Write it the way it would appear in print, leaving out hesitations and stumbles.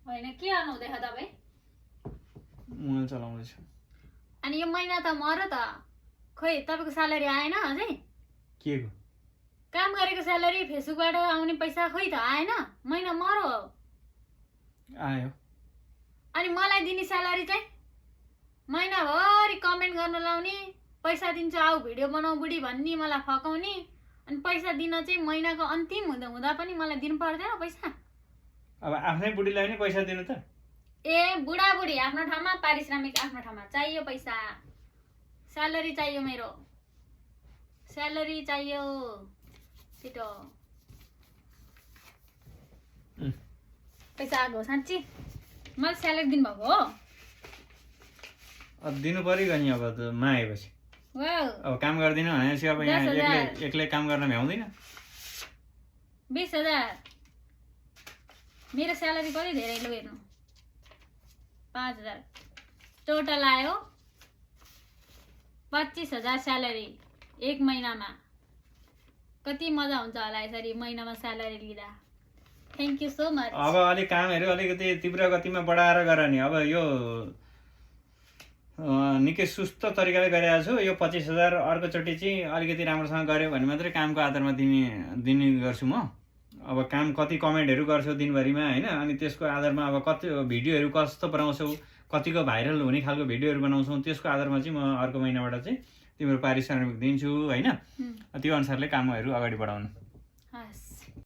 होइन के गर्नु हुँदैछ तपाईँ मोबाइल चलाउँदैछु अनि यो महिना त मर त खोइ तपाईँको स्यालेरी आएन अझै के को काम गरेको स्यालेरी फेसबुकबाट आउने पैसा खोइ त आएन महिना मरो आयो अनि मलाई दिने स्यालेरी चाहिँ महिनाभरि कमेन्ट गर्न लाउने पैसा दिन्छु आऊ भिडियो बनाऊ बुढी भन्ने मलाई फकाउने अनि पैसा दिन चाहिँ महिनाको अन्तिम हुँदा हुँदा पनि मलाई दिनु पर्दैन पैसा अब आफ्नै बुढीलाई नि पैसा दिनु त ए बुढाबुढी आफ्नो ठाउँमा पारिश्रमिक आफ्नो ठाउँमा चाहियो पैसा स्यालेरी चाहियो मेरो स्यालेरी चाहियो छिटो पैसा आएको साँच्ची मलाई स्यालेरी दिनुभएको हो अब दिनु पर्यो नि अब त आएपछि वाउ अब काम गर्दिनँ भनेपछि अब यहाँ 10,000 एक्लै काम गर्न भ्याउँदैन 20,000 मेरो स्यालेरी कति धेरै लु हेर्नु 5,000 टोटल आयो 25,000 स्यालेरी एक महिनामा कति मजा हुन्छ होला यसरी महिनामा स्यालेरी लिँदा थ्याङ्क यू सो मच अब अलिक कामहरू अलिकति तीव्र गतिमा बढाएर गर नि अब यो निकै सुस्त तरिकाले गरिरहेको छु यो 25,000 अर्कोचोटि चाहिँ अलिकति राम्रोसँग गऱ्यो भने मात्रै कामको आधारमा दिने गर्छु म अब काम कति कमेन्टहरू गर्छौ दिनभरिमा होइन अनि त्यसको आधारमा अब कति भिडियोहरू कस्तो बनाउँछौ कतिको भाइरल हुने खालको भिडियोहरू बनाउँछौ त्यसको आधारमा चाहिँ म अर्को महिनाबाट चाहिँ तिम्रो पारिश्रमिक दिन्छु होइन त्यो अनुसारले कामहरू अगाडि बढाउनु